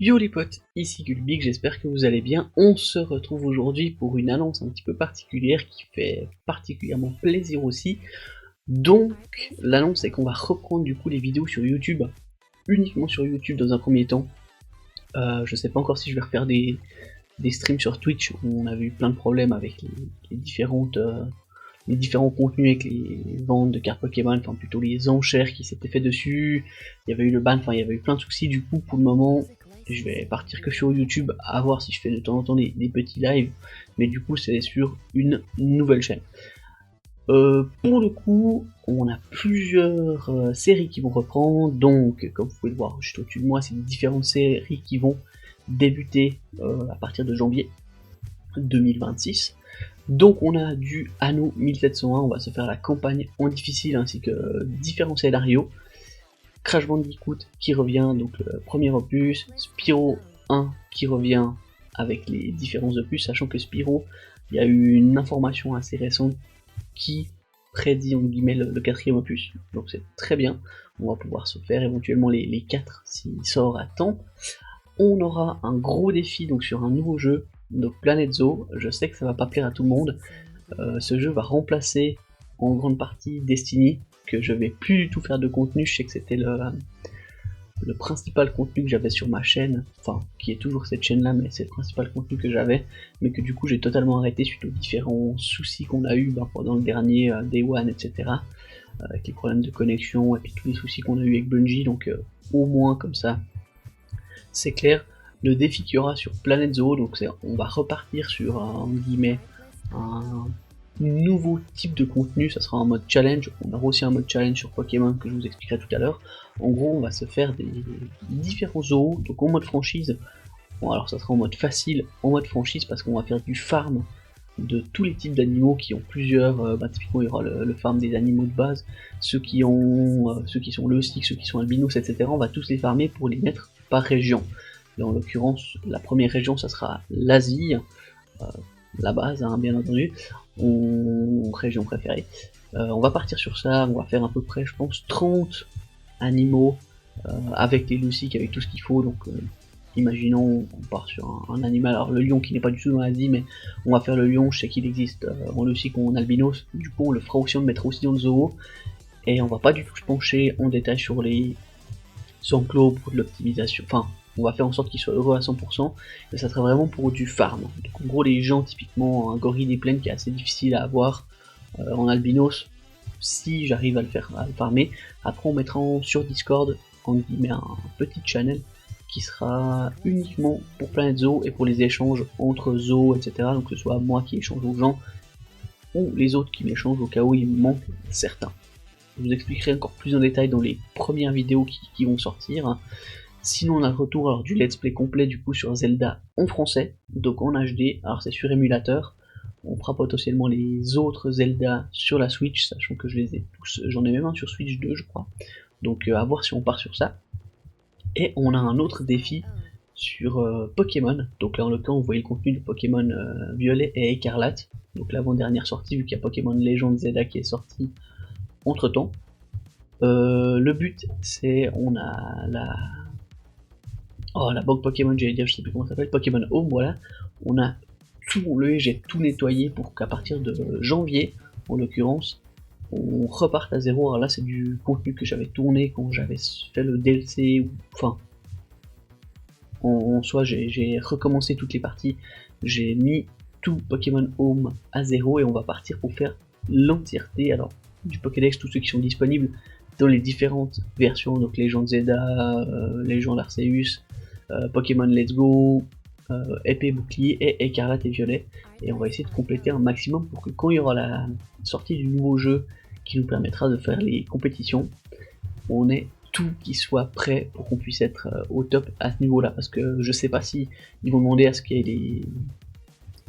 Yo les potes, ici Gulbig, j'espère que vous allez bien. On se retrouve aujourd'hui pour une annonce un petit peu particulière qui fait particulièrement plaisir aussi. Donc l'annonce c'est qu'on va reprendre du coup les vidéos sur YouTube, uniquement sur YouTube dans un premier temps. Je sais pas encore si je vais refaire des streams sur Twitch où on avait eu plein de problèmes avec les différents contenus avec les ventes de cartes Pokémon, enfin plutôt les enchères qui s'étaient fait dessus, il y avait eu le ban, enfin il y avait eu plein de soucis. Du coup pour le moment je vais partir que sur YouTube, à voir si je fais de temps en temps des petits lives, mais du coup c'est sur une nouvelle chaîne. Pour le coup, on a plusieurs séries qui vont reprendre, donc comme vous pouvez le voir juste au-dessus de moi, c'est différentes séries qui vont débuter à partir de janvier 2026. Donc on a du Anno 1701, on va se faire la campagne en difficile ainsi que différents scénarios. Crash Bandicoot qui revient, donc le premier opus, Spyro 1 qui revient avec les différents opus, sachant que Spyro, il y a eu une information assez récente qui prédit en guillemets le quatrième opus, donc c'est très bien, on va pouvoir se faire éventuellement les 4 s'il sort à temps. On aura un gros défi donc sur un nouveau jeu, donc Planet Zoo. Je sais que ça va pas plaire à tout le monde, ce jeu va remplacer en grande partie Destiny, que je vais plus du tout faire de contenu. Je sais que c'était le principal contenu que j'avais sur ma chaîne, enfin qui est toujours cette chaîne là, mais c'est le principal contenu que j'avais, mais que du coup j'ai totalement arrêté suite aux différents soucis qu'on a eu pendant le dernier Day One, etc. Avec les problèmes de connexion et puis tous les soucis qu'on a eu avec Bungie, donc au moins comme ça c'est clair. Le défi qu'il y aura sur Planet Zoo, donc on va repartir sur en guillemets un nouveau type de contenu, ça sera en mode challenge. On aura aussi un mode challenge sur Pokémon que je vous expliquerai tout à l'heure. En gros, on va se faire des différents zoos, donc en mode franchise. Bon, alors ça sera en mode facile, en mode franchise, parce qu'on va faire du farm de tous les types d'animaux qui ont plusieurs. Typiquement, il y aura le farm des animaux de base, ceux qui sont leuciques, ceux qui sont albinos, etc. On va tous les farmer pour les mettre par région. Et en l'occurrence, la première région, ça sera l'Asie, la base, hein, bien entendu, région préférée. On va partir sur ça, on va faire à peu près, je pense, 30 animaux avec les leuciques, avec tout ce qu'il faut. Donc, imaginons on part sur un animal, alors le lion qui n'est pas du tout dans l'Asie, mais on va faire le lion, je sais qu'il existe en leucique ou en albinos, du coup on le fera aussi, on le mettra aussi dans le zoo, et on va pas du tout se pencher en détail sur les enclos pour de l'optimisation, enfin on va faire en sorte qu'ils soient heureux à 100%, et ça sera vraiment pour du farm. Donc en gros les gens, typiquement un gorille des plaines qui est assez difficile à avoir en albinos, si j'arrive à le farmer, après on mettra sur Discord en guillemets un petit channel qui sera uniquement pour Planet Zoo et pour les échanges entre zoos, etc. Donc que ce soit moi qui échange aux gens ou les autres qui m'échangent au cas où il me manque certains. Je vous expliquerai encore plus en détail dans les premières vidéos qui vont sortir. Sinon on a le retour alors du let's play complet du coup sur Zelda en français, donc en HD, alors c'est sur émulateur. On fera potentiellement les autres Zelda sur la Switch, sachant que je les ai tous, j'en ai même un sur Switch 2 je crois, donc à voir si on part sur ça. Et on a un autre défi sur Pokémon, donc là en l'occurrence vous voyez le contenu de Pokémon Violet et Écarlate, donc l'avant-dernière sortie vu qu'il y a Pokémon Legend Zelda qui est sorti entre temps. Le but c'est, on a la banque Pokémon, j'allais dire, je sais plus comment ça s'appelle, Pokémon Home, voilà, on a j'ai tout nettoyé pour qu'à partir de janvier, en l'occurrence, on reparte à zéro. Alors là c'est du contenu que j'avais tourné quand j'avais fait le DLC, enfin en soi j'ai recommencé toutes les parties, j'ai mis tout Pokémon Home à zéro et on va partir pour faire l'entièreté alors du Pokédex, tous ceux qui sont disponibles dans les différentes versions, donc Legend Zelda, Legend Arceus, Pokémon Let's Go, épée, bouclier et écarlate et violet, et on va essayer de compléter un maximum pour que quand il y aura la sortie du nouveau jeu qui nous permettra de faire les compétitions, on ait tout qui soit prêt pour qu'on puisse être au top à ce niveau là, parce que je sais pas si ils vont demander à ce qu'il y ait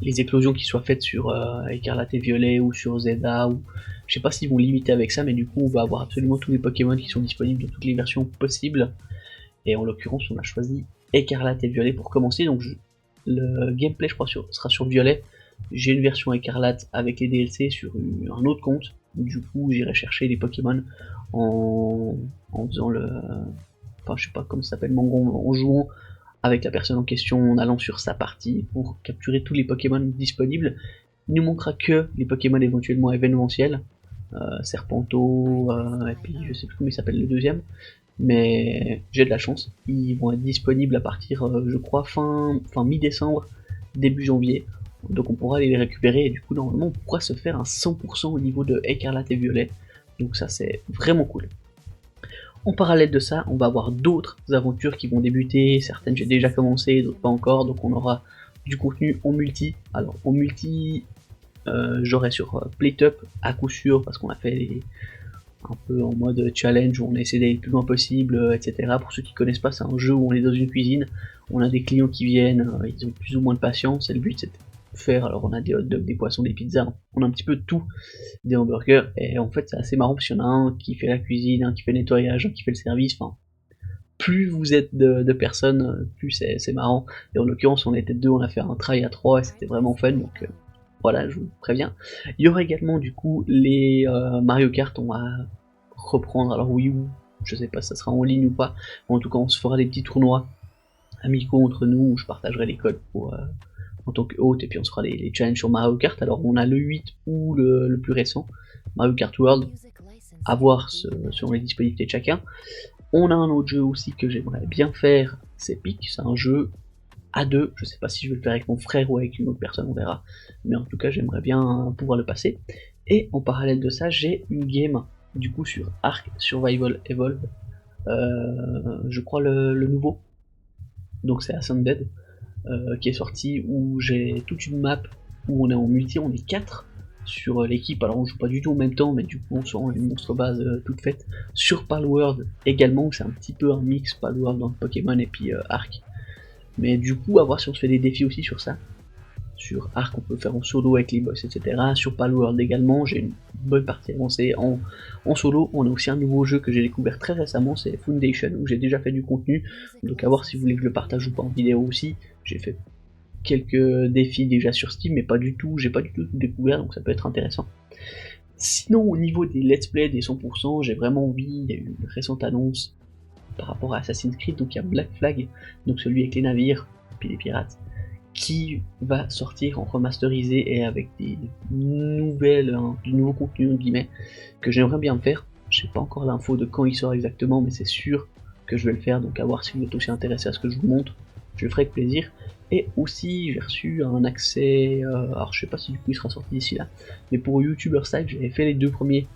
les éclosions qui soient faites sur écarlate et violet ou sur Zelda, ou je sais pas s'ils vont limiter avec ça, mais du coup on va avoir absolument tous les Pokémon qui sont disponibles dans toutes les versions possibles, et en l'occurrence on a choisi écarlate et violet pour commencer. Donc le gameplay je crois sera sur violet, j'ai une version écarlate avec les DLC sur un autre compte, du coup j'irai chercher les Pokémon en faisant enfin je sais pas comment ça s'appelle, en jouant avec la personne en question en allant sur sa partie pour capturer tous les Pokémon disponibles. Il nous manquera que les Pokémon éventuellement événementiels, Serpento, et puis je sais plus comment il s'appelle le deuxième, mais j'ai de la chance, ils vont être disponibles à partir, je crois, fin mi-décembre, début janvier, donc on pourra aller les récupérer, et du coup normalement on pourra se faire un 100% au niveau de Écarlate et Violet, donc ça c'est vraiment cool. En parallèle de ça, on va avoir d'autres aventures qui vont débuter, certaines j'ai déjà commencé, d'autres pas encore, donc on aura du contenu en multi. Alors en multi, j'aurai sur Playtop à coup sûr, parce qu'on a fait un peu en mode challenge où on a essayé d'aller le plus loin possible, etc. Pour ceux qui connaissent pas, c'est un jeu où on est dans une cuisine, on a des clients qui viennent, ils ont plus ou moins de patience, et le but c'est de faire, alors on a des hot dogs, des poissons, des pizzas, on a un petit peu de tout, des hamburgers, et en fait c'est assez marrant parce qu'il y en a un qui fait la cuisine, un qui fait le nettoyage, un qui fait le service, enfin, plus vous êtes de personnes, plus c'est marrant, et en l'occurrence on était deux, on a fait un try à 3 et c'était vraiment fun, donc voilà, je vous préviens. Il y aura également du coup les Mario Kart, on va reprendre, alors oui, je sais pas si ça sera en ligne ou pas, mais en tout cas on se fera des petits tournois amicaux entre nous, où je partagerai les codes pour en tant que hôte, et puis on se fera les challenges sur Mario Kart. Alors on a le 8 ou le plus récent, Mario Kart World, à voir selon les disponibilités de chacun. On a un autre jeu aussi que j'aimerais bien faire, c'est Pic, c'est un jeu à deux, je sais pas si je vais le faire avec mon frère ou avec une autre personne, on verra, mais en tout cas j'aimerais bien pouvoir le passer. Et en parallèle de ça, j'ai une game du coup sur Ark Survival Evolved, je crois le nouveau, donc c'est Ascended, qui est sorti, où j'ai toute une map où on est en multi, on est 4 sur l'équipe, alors on joue pas du tout en même temps, mais du coup on se rend une monstre base toute faite, sur Palworld également, où c'est un petit peu un mix Palworld dans Pokémon et puis Ark. Mais du coup, à voir si on se fait des défis aussi sur ça. Sur Ark, on peut faire en solo avec les boss, etc. Sur Palworld également, j'ai une bonne partie avancée en solo. On a aussi un nouveau jeu que j'ai découvert très récemment, c'est Foundation, où j'ai déjà fait du contenu. Donc à voir si vous voulez que je le partage ou pas en vidéo aussi. J'ai fait quelques défis déjà sur Steam, mais pas du tout, j'ai pas du tout découvert, donc ça peut être intéressant. Sinon, au niveau des let's play des 100%, j'ai vraiment envie, il y a eu une récente annonce par rapport à Assassin's Creed, donc il y a Black Flag, donc celui avec les navires, puis les pirates, qui va sortir en remasterisé et avec des nouvelles, du nouveau contenu entre guillemets, que j'aimerais bien faire. Je sais pas encore l'info de quand il sort exactement, mais c'est sûr que je vais le faire, donc à voir si vous êtes aussi intéressé à ce que je vous montre, je le ferai avec plaisir. Et aussi j'ai reçu un accès, alors je sais pas si du coup il sera sorti d'ici là, mais pour YouTuber Side j'avais fait les deux premiers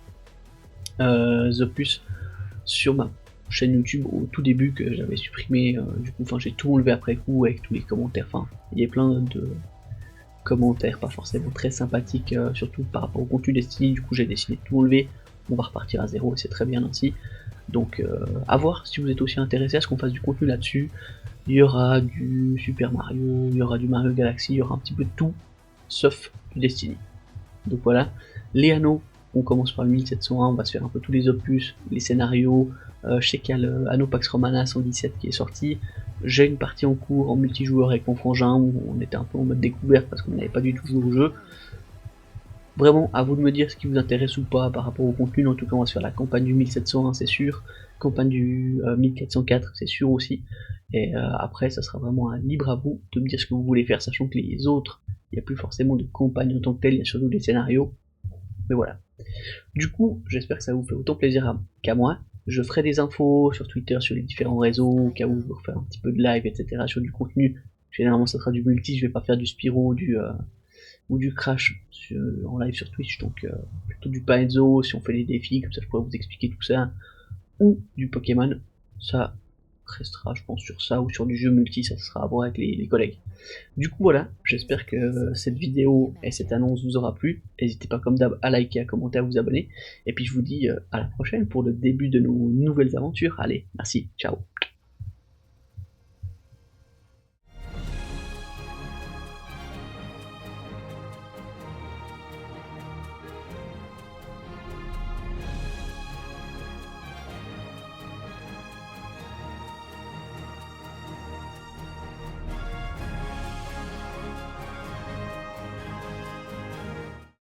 opus sur ma chaîne YouTube au tout début que j'avais supprimé, du coup, enfin j'ai tout enlevé après coup avec tous les commentaires, enfin il y a plein de commentaires pas forcément très sympathiques, surtout par rapport au contenu Destiny, du coup j'ai décidé de tout enlever, on va repartir à zéro et c'est très bien ainsi, donc à voir si vous êtes aussi intéressé à ce qu'on fasse du contenu là-dessus. Il y aura du Super Mario, il y aura du Mario Galaxy, il y aura un petit peu de tout, sauf du Destiny. Donc voilà, les anneaux, on commence par le 1701, on va se faire un peu tous les opus, les scénarios, je sais qu'il y a le Anno Pax Romana 117 qui est sorti, j'ai une partie en cours en multijoueur avec mon frangin où on était un peu en mode découverte parce qu'on n'avait pas du tout joué au jeu. Vraiment, à vous de me dire ce qui vous intéresse ou pas par rapport au contenu, en tout cas on va se faire la campagne du 1701 c'est sûr, campagne du 1404 c'est sûr aussi, et après ça sera vraiment libre à vous de me dire ce que vous voulez faire, sachant que les autres, il n'y a plus forcément de campagne en tant que telle, il y a surtout des scénarios, mais voilà. Du coup, j'espère que ça vous fait autant plaisir qu'à moi. Je ferai des infos sur Twitter, sur les différents réseaux, au cas où je veux refaire un petit peu de live, etc. sur du contenu. Généralement, ça sera du multi, je vais pas faire du Spyro ou du Crash en live sur Twitch, donc plutôt du Paenzo, si on fait les défis, comme ça je pourrais vous expliquer tout ça, ou du Pokémon. Ça restera, je pense, sur ça, ou sur du jeu multi, ça sera à voir avec les collègues. Du coup voilà, j'espère que cette vidéo et cette annonce vous aura plu, n'hésitez pas comme d'hab à liker, à commenter, à vous abonner, et puis je vous dis à la prochaine pour le début de nos nouvelles aventures. Allez, merci, ciao.